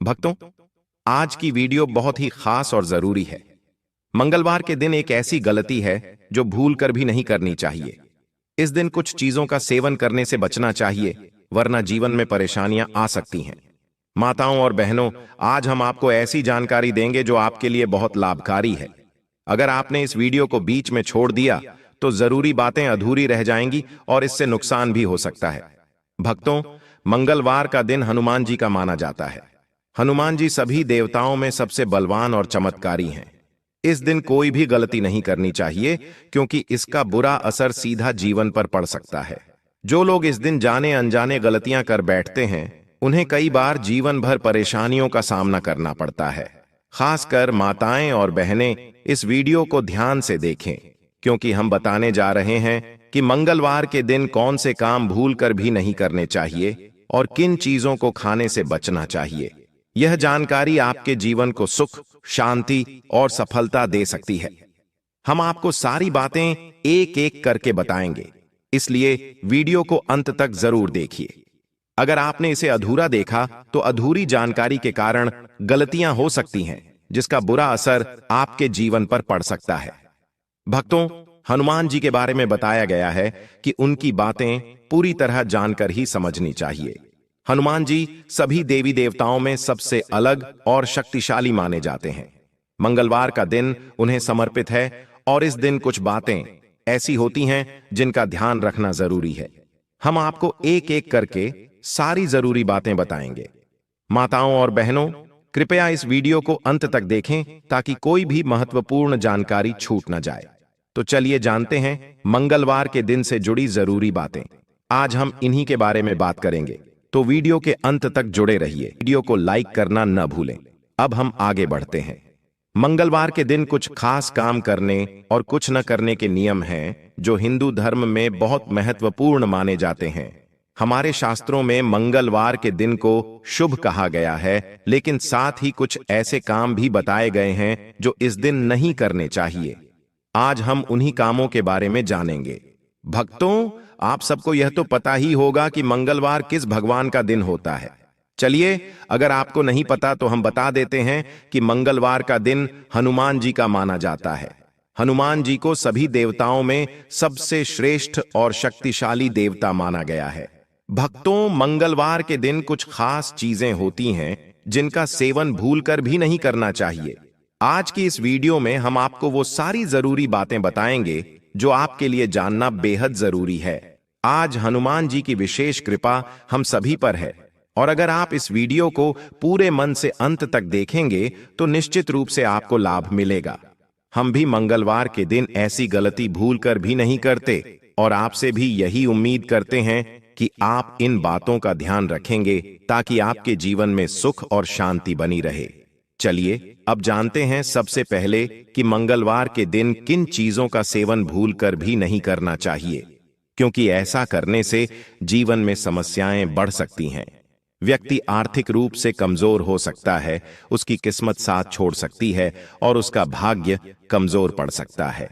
भक्तों, आज की वीडियो बहुत ही खास और जरूरी है। मंगलवार के दिन एक ऐसी गलती है जो भूल कर भी नहीं करनी चाहिए। इस दिन कुछ चीजों का सेवन करने से बचना चाहिए, वरना जीवन में परेशानियां आ सकती हैं। माताओं और बहनों, आज हम आपको ऐसी जानकारी देंगे जो आपके लिए बहुत लाभकारी है। अगर आपने इस वीडियो को बीच में छोड़ दिया तो जरूरी बातें अधूरी रह जाएंगी और इससे नुकसान भी हो सकता है। भक्तों, मंगलवार का दिन हनुमान जी का माना जाता है। हनुमान जी सभी देवताओं में सबसे बलवान और चमत्कारी हैं। इस दिन कोई भी गलती नहीं करनी चाहिए, क्योंकि इसका बुरा असर सीधा जीवन पर पड़ सकता है। जो लोग इस दिन जाने अनजाने गलतियां कर बैठते हैं, उन्हें कई बार जीवन भर परेशानियों का सामना करना पड़ता है। खासकर माताएं और बहनें इस वीडियो को ध्यान से देखें, क्योंकि हम बताने जा रहे हैं कि मंगलवार के दिन कौन से काम भूल कर भी नहीं करने चाहिए और किन चीजों को खाने से बचना चाहिए। यह जानकारी आपके जीवन को सुख, शांति और सफलता दे सकती है। हम आपको सारी बातें एक एक करके बताएंगे, इसलिए वीडियो को अंत तक जरूर देखिए। अगर आपने इसे अधूरा देखा तो अधूरी जानकारी के कारण गलतियां हो सकती हैं, जिसका बुरा असर आपके जीवन पर पड़ सकता है। भक्तों, हनुमान जी के बारे में बताया गया है कि उनकी बातें पूरी तरह जानकर ही समझनी चाहिए। हनुमान जी सभी देवी देवताओं में सबसे अलग और शक्तिशाली माने जाते हैं। मंगलवार का दिन उन्हें समर्पित है और इस दिन कुछ बातें ऐसी होती हैं जिनका ध्यान रखना जरूरी है। हम आपको एक एक करके सारी जरूरी बातें बताएंगे। माताओं और बहनों, कृपया इस वीडियो को अंत तक देखें ताकि कोई भी महत्वपूर्ण जानकारी छूट न जाए। तो चलिए जानते हैं मंगलवार के दिन से जुड़ी जरूरी बातें। आज हम इन्हीं के बारे में बात करेंगे, तो वीडियो के अंत तक जुड़े रहिए। वीडियो को लाइक करना न भूलें। अब हम आगे बढ़ते हैं। मंगलवार के दिन कुछ खास काम करने और कुछ न करने के नियम हैं जो हिंदू धर्म में बहुत महत्वपूर्ण माने जाते हैं। हमारे शास्त्रों में मंगलवार के दिन को शुभ कहा गया है, लेकिन साथ ही कुछ ऐसे काम भी बताए गए हैं जो इस दिन नहीं करने चाहिए। आज हम उन्हीं कामों के बारे में जानेंगे। भक्तों, आप सबको यह तो पता ही होगा कि मंगलवार किस भगवान का दिन होता है। चलिए, अगर आपको नहीं पता तो हम बता देते हैं कि मंगलवार का दिन हनुमान जी का माना जाता है। हनुमान जी को सभी देवताओं में सबसे श्रेष्ठ और शक्तिशाली देवता माना गया है। भक्तों, मंगलवार के दिन कुछ खास चीजें होती हैं जिनका सेवन भूलकर भी नहीं करना चाहिए। आज की इस वीडियो में हम आपको वो सारी जरूरी बातें बताएंगे जो आपके लिए जानना बेहद जरूरी है। आज हनुमान जी की विशेष कृपा हम सभी पर है, और अगर आप इस वीडियो को पूरे मन से अंत तक देखेंगे तो निश्चित रूप से आपको लाभ मिलेगा। हम भी मंगलवार के दिन ऐसी गलती भूल कर भी नहीं करते, और आपसे भी यही उम्मीद करते हैं कि आप इन बातों का ध्यान रखेंगे ताकि आपके जीवन में सुख और शांति बनी रहे। चलिए अब जानते हैं सबसे पहले कि मंगलवार के दिन किन चीजों का सेवन भूलकर भी नहीं करना चाहिए, क्योंकि ऐसा करने से जीवन में समस्याएं बढ़ सकती हैं। व्यक्ति आर्थिक रूप से कमजोर हो सकता है, उसकी किस्मत साथ छोड़ सकती है और उसका भाग्य कमजोर पड़ सकता है।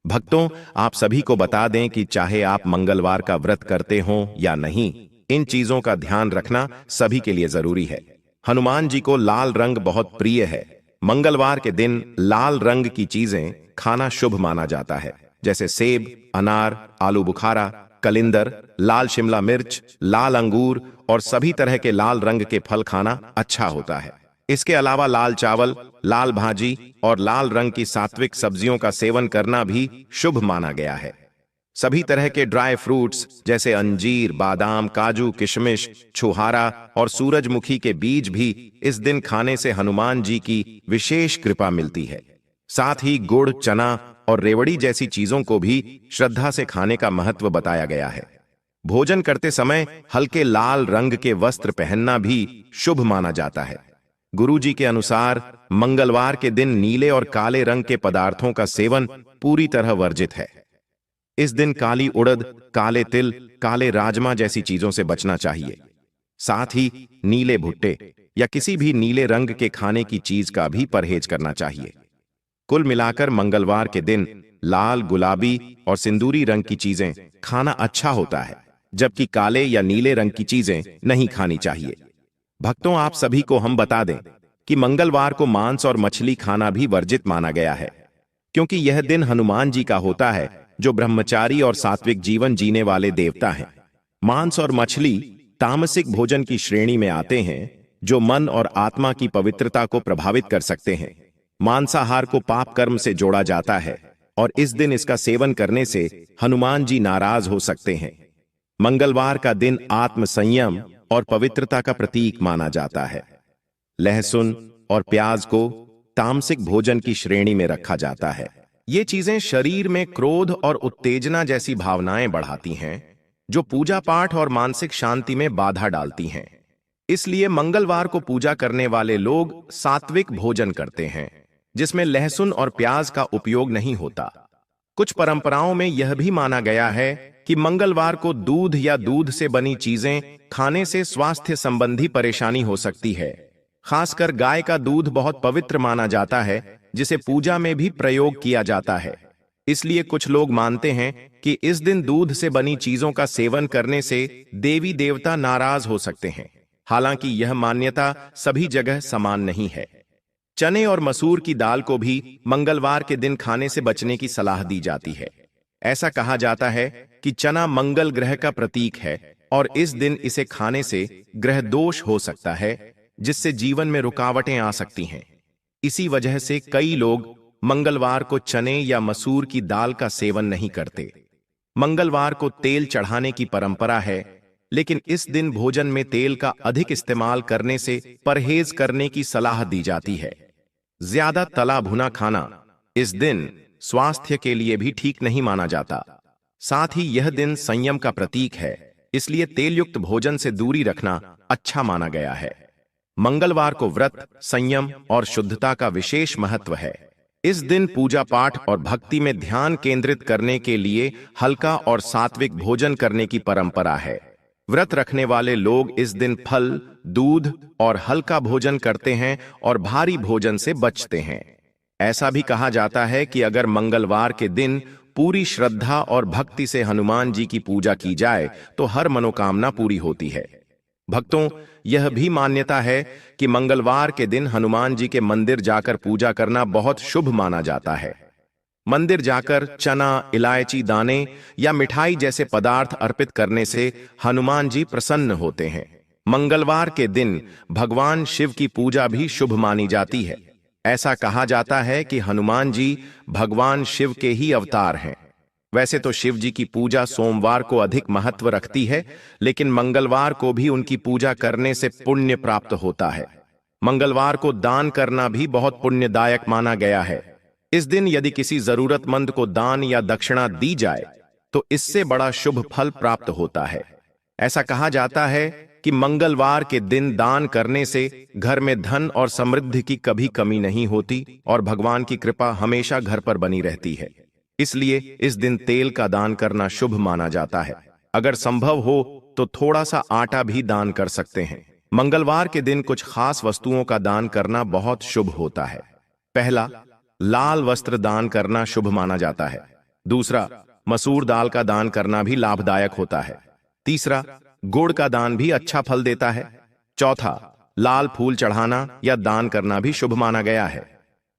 भक्तों, आप सभी को बता दें कि चाहे आप मंगलवार का व्रत करते हों या नहीं, इन चीजों का ध्यान रखना सभी के लिए जरूरी है। हनुमान जी को लाल रंग बहुत प्रिय है। मंगलवार के दिन लाल रंग की चीजें खाना शुभ माना जाता है, जैसे सेब, अनार, आलू बुखारा, कलिंदर, लाल शिमला मिर्च, लाल अंगूर और सभी तरह के लाल रंग के फल खाना अच्छा होता है। इसके अलावा लाल चावल, लाल भाजी और लाल रंग की सात्विक सब्जियों का सेवन करना भी शुभ माना गया है। सभी तरह के ड्राई फ्रूट्स जैसे अंजीर, बादाम, काजू, किशमिश, छुहारा और सूरजमुखी के बीज भी इस दिन खाने से हनुमान जी की विशेष कृपा मिलती है। साथ ही गुड़, चना और रेवड़ी जैसी चीजों को भी श्रद्धा से खाने का महत्व बताया गया है। भोजन करते समय हल्के लाल रंग के वस्त्र पहनना भी शुभ माना जाता है। गुरुजी के अनुसार मंगलवार के दिन नीले और काले रंग के पदार्थों का सेवन पूरी तरह वर्जित है। इस दिन काली उड़द, काले तिल, काले राजमा जैसी चीजों से बचना चाहिए। साथ ही नीले भुट्टे या किसी भी नीले रंग के खाने की चीज का भी परहेज करना चाहिए। कुल मिलाकर मंगलवार के दिन लाल, गुलाबी और सिंदूरी रंग की चीजें खाना अच्छा होता है, जबकि काले या नीले रंग की चीजें नहीं खानी चाहिए। भक्तों, आप सभी को हम बता दें कि मंगलवार को मांस और मछली खाना भी वर्जित माना गया है, क्योंकि यह दिन हनुमान जी का होता है, जो ब्रह्मचारी और सात्विक जीवन जीने वाले देवता हैं। मांस और मछली तामसिक भोजन की श्रेणी में आते हैं, जो मन और आत्मा की पवित्रता को प्रभावित कर सकते हैं। मांसाहार को पाप कर्म से जोड़ा जाता है और इस दिन इसका सेवन करने से हनुमान जी नाराज हो सकते हैं। मंगलवार का दिन आत्म संयम और पवित्रता का प्रतीक माना जाता है। लहसुन और प्याज को तामसिक भोजन की श्रेणी में रखा जाता है। ये चीजें शरीर में क्रोध और उत्तेजना जैसी भावनाएं बढ़ाती हैं, जो पूजा पाठ और मानसिक शांति में बाधा डालती हैं। इसलिए मंगलवार को पूजा करने वाले लोग सात्विक भोजन करते हैं, जिसमें लहसुन और प्याज का उपयोग नहीं होता। कुछ परंपराओं में यह भी माना गया है कि मंगलवार को दूध या दूध से बनी चीजें खाने से स्वास्थ्य संबंधी परेशानी हो सकती है। खासकर गाय का दूध बहुत पवित्र माना जाता है, जिसे पूजा में भी प्रयोग किया जाता है। इसलिए कुछ लोग मानते हैं कि इस दिन दूध से बनी चीजों का सेवन करने से देवी देवता नाराज हो सकते हैं। हालांकि यह मान्यता सभी जगह समान नहीं है। चने और मसूर की दाल को भी मंगलवार के दिन खाने से बचने की सलाह दी जाती है। ऐसा कहा जाता है कि चना मंगल ग्रह का प्रतीक है और इस दिन इसे खाने से ग्रह दोष हो सकता है, जिससे जीवन में रुकावटें आ सकती हैं। इसी वजह से कई लोग मंगलवार को चने या मसूर की दाल का सेवन नहीं करते। मंगलवार को तेल चढ़ाने की परंपरा है, लेकिन इस दिन भोजन में तेल का अधिक इस्तेमाल करने से परहेज करने की सलाह दी जाती है। ज्यादा तला भुना खाना इस दिन स्वास्थ्य के लिए भी ठीक नहीं माना जाता। साथ ही यह दिन संयम का प्रतीक है, इसलिए तेलयुक्त भोजन से दूरी रखना अच्छा माना गया है। मंगलवार को व्रत, संयम और शुद्धता का विशेष महत्व है। इस दिन पूजा पाठ और भक्ति में ध्यान केंद्रित करने के लिए हल्का और सात्विक भोजन करने की परंपरा है। व्रत रखने वाले लोग इस दिन फल, दूध और हल्का भोजन करते हैं और भारी भोजन से बचते हैं। ऐसा भी कहा जाता है कि अगर मंगलवार के दिन पूरी श्रद्धा और भक्ति से हनुमान जी की पूजा की जाए तो हर मनोकामना पूरी होती है। भक्तों, यह भी मान्यता है कि मंगलवार के दिन हनुमान जी के मंदिर जाकर पूजा करना बहुत शुभ माना जाता है। मंदिर जाकर चना, इलायची दाने या मिठाई जैसे पदार्थ अर्पित करने से हनुमान जी प्रसन्न होते हैं। मंगलवार के दिन भगवान शिव की पूजा भी शुभ मानी जाती है। ऐसा कहा जाता है कि हनुमान जी भगवान शिव के ही अवतार हैं। वैसे तो शिव जी की पूजा सोमवार को अधिक महत्व रखती है, लेकिन मंगलवार को भी उनकी पूजा करने से पुण्य प्राप्त होता है। मंगलवार को दान करना भी बहुत पुण्यदायक माना गया है। इस दिन यदि किसी जरूरतमंद को दान या दक्षिणा दी जाए तो इससे बड़ा शुभ फल प्राप्त होता है। ऐसा कहा जाता है कि मंगलवार के दिन दान करने से घर में धन और समृद्धि की कभी कमी नहीं होती और भगवान की कृपा हमेशा घर पर बनी रहती है। इसलिए इस दिन तेल का दान करना शुभ माना जाता है। अगर संभव हो तो थोड़ा सा आटा भी दान कर सकते हैं। मंगलवार के दिन कुछ खास वस्तुओं का दान करना बहुत शुभ होता है। पहला, लाल वस्त्र दान करना शुभ माना जाता है। दूसरा, मसूर दाल का दान करना भी लाभदायक होता है। तीसरा, गुड़ का दान भी अच्छा फल देता है। चौथा, लाल फूल चढ़ाना या दान करना भी शुभ माना गया है।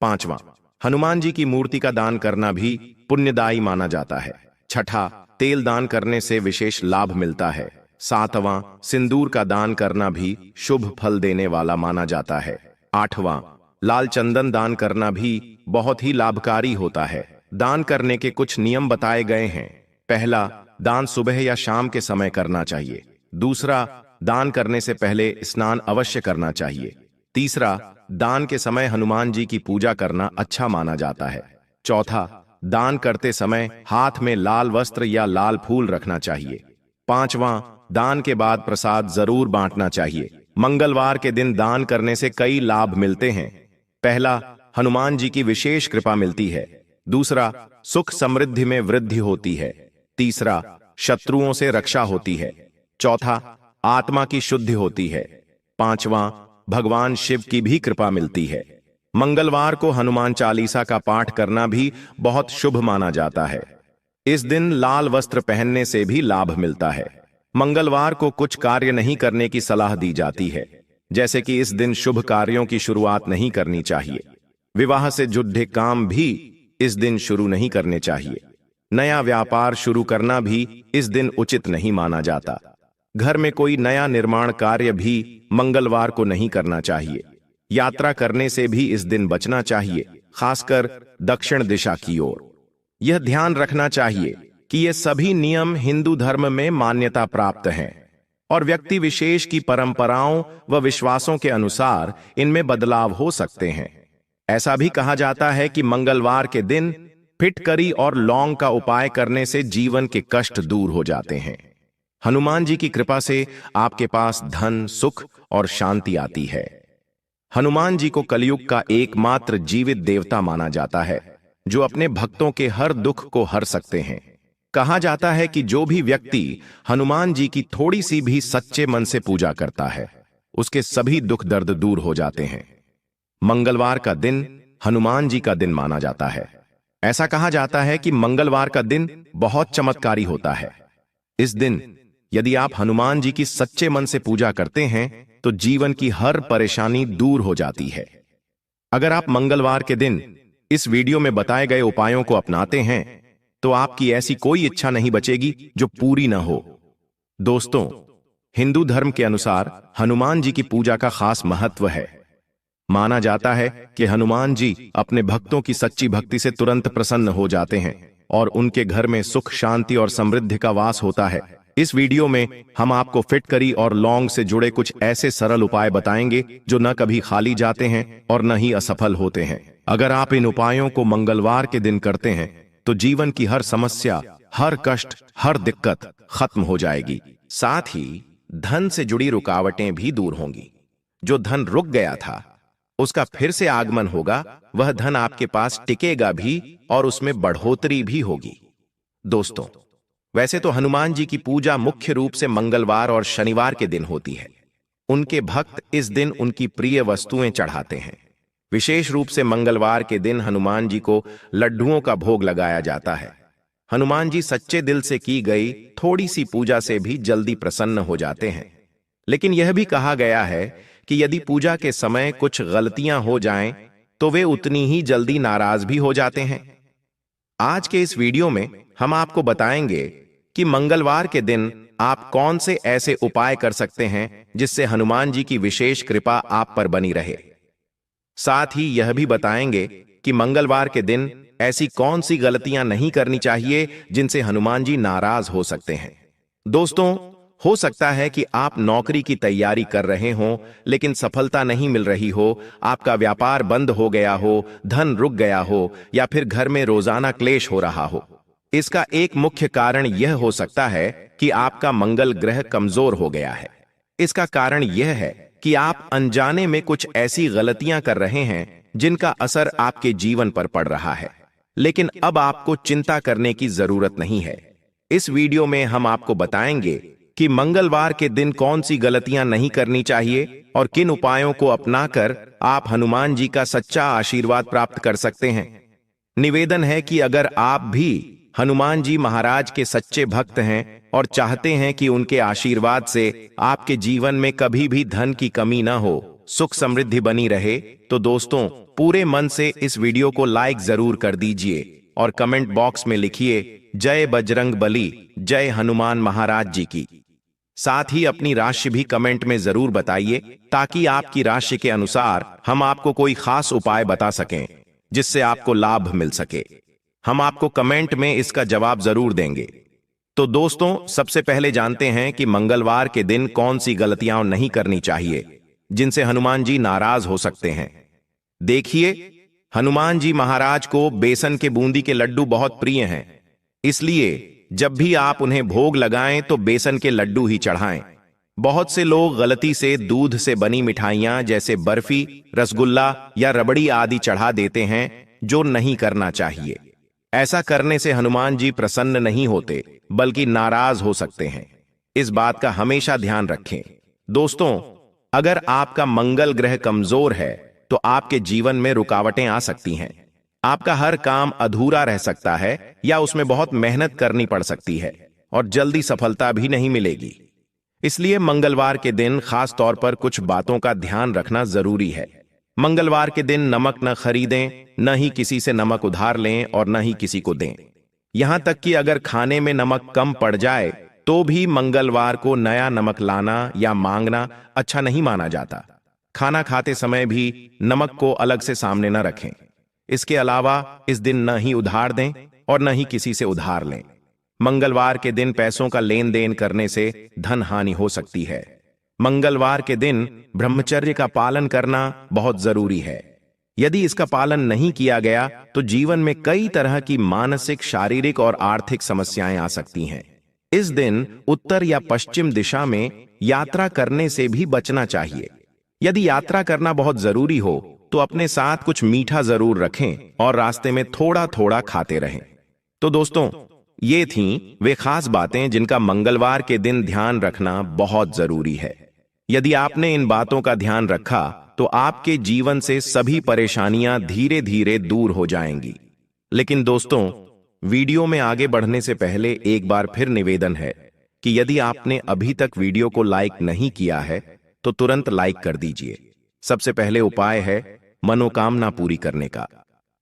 पांचवा, हनुमान जी की मूर्ति का दान करना भी पुण्यदायी माना जाता है। छठा, तेल दान करने से विशेष लाभ मिलता है। सातवां, सिंदूर का दान करना भी शुभ फल देने वाला माना जाता है। आठवां, लाल चंदन दान करना भी बहुत ही लाभकारी होता है। दान करने के कुछ नियम बताए गए हैं। पहला, दान सुबह या शाम के समय करना चाहिए। दूसरा, दान करने से पहले स्नान अवश्य करना चाहिए। तीसरा, दान के समय हनुमान जी की पूजा करना अच्छा माना जाता है। चौथा, दान करते समय हाथ में लाल वस्त्र या लाल फूल रखना चाहिए। पांचवां, दान के बाद प्रसाद जरूर बांटना चाहिए। मंगलवार के दिन दान करने से कई लाभ मिलते हैं। पहला, हनुमान जी की विशेष कृपा मिलती है। दूसरा, सुख समृद्धि में वृद्धि होती है। तीसरा, शत्रुओं से रक्षा होती है। चौथा, आत्मा की शुद्धि होती है। पांचवां, भगवान शिव की भी कृपा मिलती है। मंगलवार को हनुमान चालीसा का पाठ करना भी बहुत शुभ माना जाता है। इस दिन लाल वस्त्र पहनने से भी लाभ मिलता है। मंगलवार को कुछ कार्य नहीं करने की सलाह दी जाती है। जैसे कि इस दिन शुभ कार्यों की शुरुआत नहीं करनी चाहिए। विवाह से जुड़े काम भी इस दिन शुरू नहीं करने चाहिए। नया व्यापार शुरू करना भी इस दिन उचित नहीं माना जाता। घर में कोई नया निर्माण कार्य भी मंगलवार को नहीं करना चाहिए। यात्रा करने से भी इस दिन बचना चाहिए, खासकर दक्षिण दिशा की ओर। यह ध्यान रखना चाहिए कि ये सभी नियम हिंदू धर्म में मान्यता प्राप्त हैं और व्यक्ति विशेष की परंपराओं व विश्वासों के अनुसार इनमें बदलाव हो सकते हैं। ऐसा भी कहा जाता है कि मंगलवार के दिन फिटकरी और लौंग का उपाय करने से जीवन के कष्ट दूर हो जाते हैं। हनुमान जी की कृपा से आपके पास धन, सुख और शांति आती है। हनुमान जी को कलयुग का एकमात्र जीवित देवता माना जाता है, जो अपने भक्तों के हर दुख को हर सकते हैं। कहा जाता है कि जो भी व्यक्ति हनुमान जी की थोड़ी सी भी सच्चे मन से पूजा करता है, उसके सभी दुख दर्द दूर हो जाते हैं। मंगलवार का दिन हनुमान जी का दिन माना जाता है। ऐसा कहा जाता है कि मंगलवार का दिन बहुत चमत्कारी होता है। इस दिन यदि आप हनुमान जी की सच्चे मन से पूजा करते हैं तो जीवन की हर परेशानी दूर हो जाती है। अगर आप मंगलवार के दिन इस वीडियो में बताए गए उपायों को अपनाते हैं तो आपकी ऐसी कोई इच्छा नहीं बचेगी जो पूरी न हो। दोस्तों, हिंदू धर्म के अनुसार हनुमान जी की पूजा का खास महत्व है। माना जाता है कि हनुमान जी अपने भक्तों की सच्ची भक्ति से तुरंत प्रसन्न हो जाते हैं और उनके घर में सुख, शांति और समृद्धि का वास होता है। इस वीडियो में हम आपको फिटकरी और लौंग से जुड़े कुछ ऐसे सरल उपाय बताएंगे जो न कभी खाली जाते हैं और न ही असफल होते हैं। अगर आप इन उपायों को मंगलवार के दिन करते हैं तो जीवन की हर समस्या, हर कष्ट, हर दिक्कत खत्म हो जाएगी। साथ ही धन से जुड़ी रुकावटें भी दूर होंगी। जो धन रुक गया था उसका फिर से आगमन होगा। वह धन आपके पास टिकेगा भी और उसमें बढ़ोतरी भी होगी। दोस्तों, वैसे तो हनुमान जी की पूजा मुख्य रूप से मंगलवार और शनिवार के दिन होती है। उनके भक्त इस दिन उनकी प्रिय वस्तुएं चढ़ाते हैं। विशेष रूप से मंगलवार के दिन हनुमान जी को लड्डुओं का भोग लगाया जाता है। हनुमान जी सच्चे दिल से की गई थोड़ी सी पूजा से भी जल्दी प्रसन्न हो जाते हैं। लेकिन यह भी कहा गया है कि यदि पूजा के समय कुछ गलतियां हो जाएं तो वे उतनी ही जल्दी नाराज भी हो जाते हैं। आज के इस वीडियो में हम आपको बताएंगे कि मंगलवार के दिन आप कौन से ऐसे उपाय कर सकते हैं जिससे हनुमान जी की विशेष कृपा आप पर बनी रहे। साथ ही यह भी बताएंगे कि मंगलवार के दिन ऐसी कौन सी गलतियां नहीं करनी चाहिए जिनसे हनुमान जी नाराज हो सकते हैं। दोस्तों, हो सकता है कि आप नौकरी की तैयारी कर रहे हों लेकिन सफलता नहीं मिल रही हो, आपका व्यापार बंद हो गया हो, धन रुक गया हो या फिर घर में रोजाना क्लेश हो रहा हो। इसका एक मुख्य कारण यह हो सकता है कि आपका मंगल ग्रह कमजोर हो गया है। इसका कारण यह है कि आप अनजाने में कुछ ऐसी गलतियां कर रहे हैं जिनका असर आपके जीवन पर पड़ रहा है। लेकिन अब आपको चिंता करने की जरूरत नहीं है। इस वीडियो में हम आपको बताएंगे कि मंगलवार के दिन कौन सी गलतियां नहीं करनी चाहिए और किन उपायों को अपनाकर आप हनुमान जी का सच्चा आशीर्वाद प्राप्त कर सकते हैं। निवेदन है कि अगर आप भी हनुमान जी महाराज के सच्चे भक्त हैं और चाहते हैं कि उनके आशीर्वाद से आपके जीवन में कभी भी धन की कमी न हो, सुख समृद्धि बनी रहे, तो दोस्तों पूरे मन से इस वीडियो को लाइक जरूर कर दीजिए और कमेंट बॉक्स में लिखिए जय बजरंग बली, जय हनुमान महाराज जी की। साथ ही अपनी राशि भी कमेंट में जरूर बताइए ताकि आपकी राशि के अनुसार हम आपको कोई खास उपाय बता सकें जिससे आपको लाभ मिल सके। हम आपको कमेंट में इसका जवाब जरूर देंगे। तो दोस्तों, सबसे पहले जानते हैं कि मंगलवार के दिन कौन सी गलतियां नहीं करनी चाहिए जिनसे हनुमान जी नाराज हो सकते हैं। देखिए, हनुमान जी महाराज को बेसन के बूंदी के लड्डू बहुत प्रिय हैं, इसलिए जब भी आप उन्हें भोग लगाएं तो बेसन के लड्डू ही चढ़ाएं। बहुत से लोग गलती से दूध से बनी मिठाइयां जैसे बर्फी, रसगुल्ला या रबड़ी आदि चढ़ा देते हैं, जो नहीं करना चाहिए। ऐसा करने से हनुमान जी प्रसन्न नहीं होते बल्कि नाराज हो सकते हैं। इस बात का हमेशा ध्यान रखें। दोस्तों, अगर आपका मंगल ग्रह कमजोर है तो आपके जीवन में रुकावटें आ सकती हैं। आपका हर काम अधूरा रह सकता है या उसमें बहुत मेहनत करनी पड़ सकती है और जल्दी सफलता भी नहीं मिलेगी। इसलिए मंगलवार के दिन खास तौर पर कुछ बातों का ध्यान रखना जरूरी है। मंगलवार के दिन नमक न खरीदें, न ही किसी से नमक उधार लें और न ही किसी को दें। यहां तक कि अगर खाने में नमक कम पड़ जाए तो भी मंगलवार को नया नमक लाना या मांगना अच्छा नहीं माना जाता। खाना खाते समय भी नमक को अलग से सामने न रखें। इसके अलावा इस दिन न ही उधार दें और न ही किसी से उधार लें। मंगलवार के दिन पैसों का लेन देन करने से धन हानि हो सकती है। मंगलवार के दिन ब्रह्मचर्य का पालन करना बहुत जरूरी है। यदि इसका पालन नहीं किया गया तो जीवन में कई तरह की मानसिक, शारीरिक और आर्थिक समस्याएं आ सकती हैं। इस दिन उत्तर या पश्चिम दिशा में यात्रा करने से भी बचना चाहिए। यदि यात्रा करना बहुत जरूरी हो तो अपने साथ कुछ मीठा जरूर रखें और रास्ते में थोड़ा थोड़ा खाते रहें। तो दोस्तों, ये थीं वे खास बातें जिनका मंगलवार के दिन ध्यान रखना बहुत जरूरी है। यदि आपने इन बातों का ध्यान रखा तो आपके जीवन से सभी परेशानियां धीरे धीरे दूर हो जाएंगी। लेकिन दोस्तों, वीडियो में आगे बढ़ने से पहले एक बार फिर निवेदन है कि यदि आपने अभी तक वीडियो को लाइक नहीं किया है तो तुरंत लाइक कर दीजिए। सबसे पहले उपाय है मनोकामना पूरी करने का।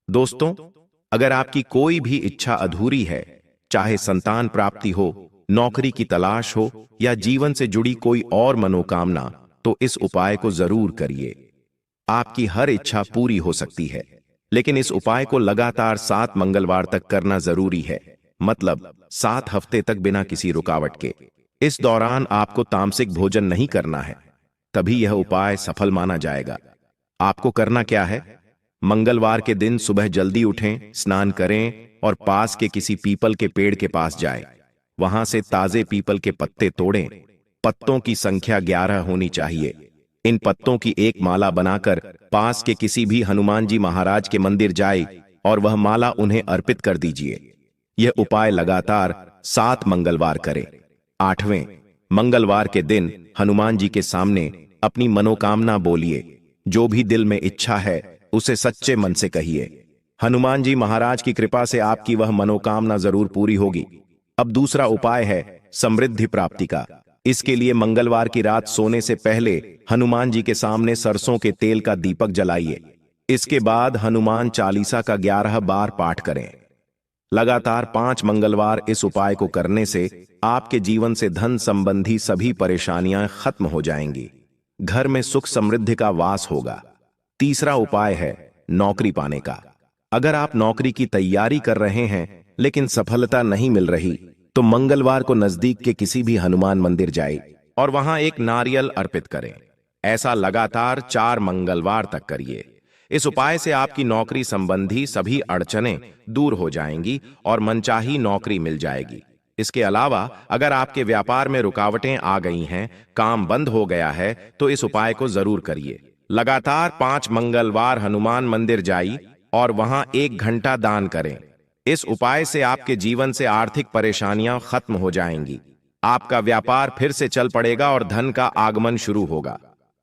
दोस्तों, अगर आपकी कोई भी इच्छा अधूरी है, चाहे संतान प्राप्ति हो, नौकरी की तलाश हो या जीवन से जुड़ी कोई और मनोकामना, तो इस उपाय को जरूर करिए। आपकी हर इच्छा पूरी हो सकती है, लेकिन इस उपाय को लगातार 7 मंगलवार तक करना जरूरी है। मतलब 7 हफ्ते तक बिना किसी रुकावट के। इस दौरान आपको तामसिक भोजन नहीं करना है, तभी यह उपाय सफल माना जाएगा। आपको करना क्या है? मंगलवार के दिन सुबह जल्दी उठें, स्नान करें और पास के किसी पीपल के पेड़ के पास जाएं। वहां से ताजे पीपल के पत्ते तोड़ें। पत्तों की संख्या 11 होनी चाहिए। इन पत्तों की एक माला बनाकर पास के किसी भी हनुमान जी महाराज के मंदिर जाए और वह माला उन्हें अर्पित कर दीजिए। यह उपाय लगातार 7 मंगलवार करें। 8वें मंगलवार के दिन हनुमान जी के सामने अपनी मनोकामना बोलिए। जो भी दिल में इच्छा है उसे सच्चे मन से कहिए। हनुमान जी महाराज की कृपा से आपकी वह मनोकामना जरूर पूरी होगी। अब दूसरा उपाय है समृद्धि प्राप्ति का। इसके लिए मंगलवार की रात सोने से पहले हनुमान जी के सामने सरसों के तेल का दीपक जलाइए। इसके बाद हनुमान चालीसा का 11 बार पाठ करें। लगातार 5 मंगलवार इस उपाय को करने से आपके जीवन से धन संबंधी सभी परेशानियां खत्म हो जाएंगी। घर में सुख समृद्धि का वास होगा। तीसरा उपाय है नौकरी पाने का। अगर आप नौकरी की तैयारी कर रहे हैं लेकिन सफलता नहीं मिल रही, तो मंगलवार को नजदीक के किसी भी हनुमान मंदिर जाए और वहां एक नारियल अर्पित करें। ऐसा लगातार 4 मंगलवार तक करिए। इस उपाय से आपकी नौकरी संबंधी सभी अड़चनें दूर हो जाएंगी और मनचाही नौकरी मिल जाएगी। इसके अलावा अगर आपके व्यापार में रुकावटें आ गई हैं, काम बंद हो गया है, तो इस उपाय को जरूर करिए। लगातार 5 मंगलवार हनुमान मंदिर जाइए और वहां 1 घंटा दान करें। इस उपाय से आपके जीवन से आर्थिक परेशानियां खत्म हो जाएंगी। आपका व्यापार फिर से चल पड़ेगा और धन का आगमन शुरू होगा।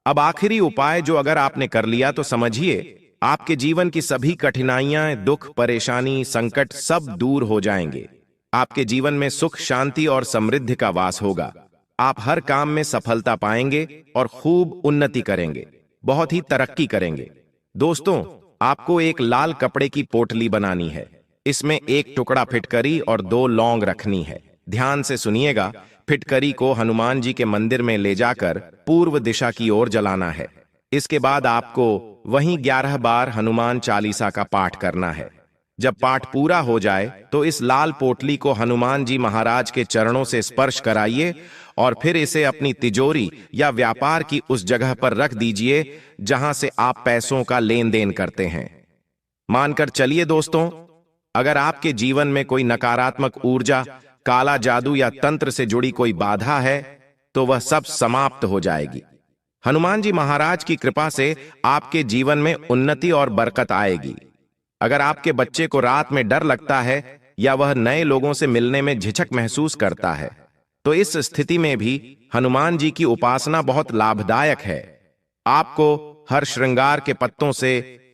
अब आखिरी उपाय जो अगर आपने कर लिया तो समझिए आपके जीवन की सभी कठिनाइयां, दुख, परेशानी, संकट सब दूर हो जाएंगे। आपके जीवन में सुख, शांति और समृद्धि का वास होगा। आप हर काम में सफलता पाएंगे और खूब उन्नति करेंगे, बहुत ही तरक्की करेंगे। दोस्तों, आपको एक लाल कपड़े की पोटली बनानी है। इसमें 1 टुकड़ा फिटकरी और 2 लौंग रखनी है। ध्यान से सुनिएगा। फिटकरी को हनुमान जी के मंदिर में ले जाकर पूर्व दिशा की ओर जलाना है। इसके बाद आपको वहीं 11 बार हनुमान चालीसा का पाठ करना है। जब पाठ पूरा हो जाए तो इस लाल पोटली को हनुमान जी महाराज के चरणों से स्पर्श कराइए और फिर इसे अपनी तिजोरी या व्यापार की उस जगह पर रख दीजिए जहां से आप पैसों का लेन देन करते हैं। मानकर चलिए दोस्तों, अगर आपके जीवन में कोई नकारात्मक ऊर्जा, काला जादू या तंत्र से जुड़ी कोई बाधा है तो वह सब समाप्त हो जाएगी। हनुमान जी महाराज की कृपा से आपके जीवन में उन्नति और बरकत आएगी। अगर आपके बच्चे को रात में डर लगता है या वह नए लोगों से मिलने में झिझक महसूस करता है, तो इस स्थिति में भी हनुमान जी की उपासना बहुत लाभदायक है। आपको हर श्रृंगार के पत्तों से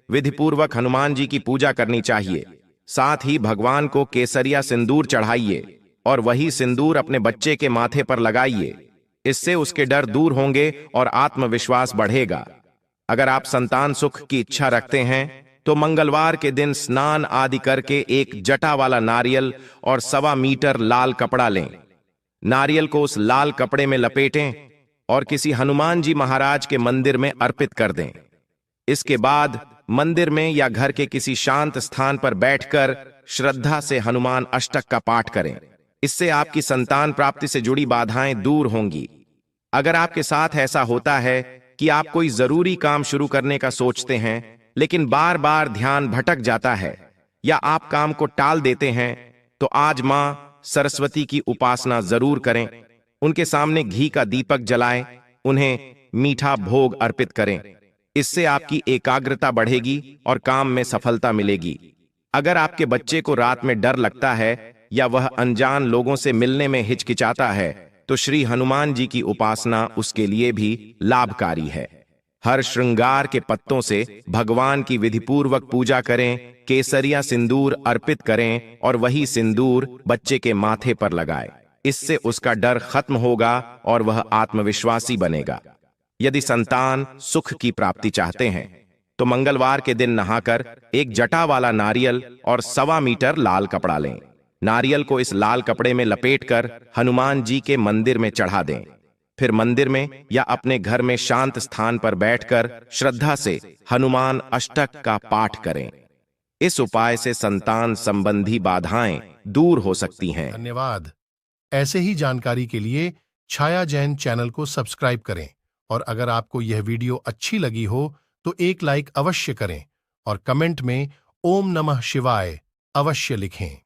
विधिपूर्वक हनुमान जी की पूजा करनी चाहिए। साथ ही भगवान को केसरिया सिंदूर चढ़ाइए और वही सिंदूर अपने बच्चे के माथे पर लगाइए। इससे उसके डर दूर होंगे और आत्मविश्वास बढ़ेगा। अगर आप संतान सुख की इच्छा रखते हैं तो मंगलवार के दिन स्नान आदि करके एक जटा वाला नारियल और 1.25 मीटर लाल कपड़ा लें। नारियल को उस लाल कपड़े में लपेटें और किसी हनुमान जी महाराज के मंदिर में अर्पित कर दें। इसके बाद मंदिर में या घर के किसी शांत स्थान पर बैठकर श्रद्धा से हनुमान अष्टक का पाठ करें। इससे आपकी संतान प्राप्ति से जुड़ी बाधाएं दूर होंगी। अगर आपके साथ ऐसा होता है कि आप कोई जरूरी काम शुरू करने का सोचते हैं लेकिन बार बार ध्यान भटक जाता है या आप काम को टाल देते हैं, तो आज मां सरस्वती की उपासना जरूर करें। उनके सामने घी का दीपक जलाएं, उन्हें मीठा भोग अर्पित करें। इससे आपकी एकाग्रता बढ़ेगी और काम में सफलता मिलेगी। अगर आपके बच्चे को रात में डर लगता है या वह अनजान लोगों से मिलने में हिचकिचाता है तो श्री हनुमान जी की उपासना उसके लिए भी लाभकारी है। हर श्रृंगार के पत्तों से भगवान की विधिपूर्वक पूजा करें, केसरिया सिंदूर अर्पित करें और वही सिंदूर बच्चे के माथे पर लगाएं। इससे उसका डर खत्म होगा और वह आत्मविश्वासी बनेगा। यदि संतान सुख की प्राप्ति चाहते हैं तो मंगलवार के दिन नहाकर एक जटा वाला नारियल और 1.25 मीटर लाल कपड़ा लें। नारियल को इस लाल कपड़े में लपेटकर हनुमान जी के मंदिर में चढ़ा दें। फिर मंदिर में या अपने घर में शांत स्थान पर बैठकर श्रद्धा से हनुमान अष्टक का पाठ करें। इस उपाय से संतान संबंधी बाधाएं दूर हो सकती हैं। धन्यवाद। ऐसे ही जानकारी के लिए छाया जैन चैनल को सब्सक्राइब करें और अगर आपको यह वीडियो अच्छी लगी हो तो एक लाइक अवश्य करें और कमेंट में ओम नमः शिवाय अवश्य लिखें।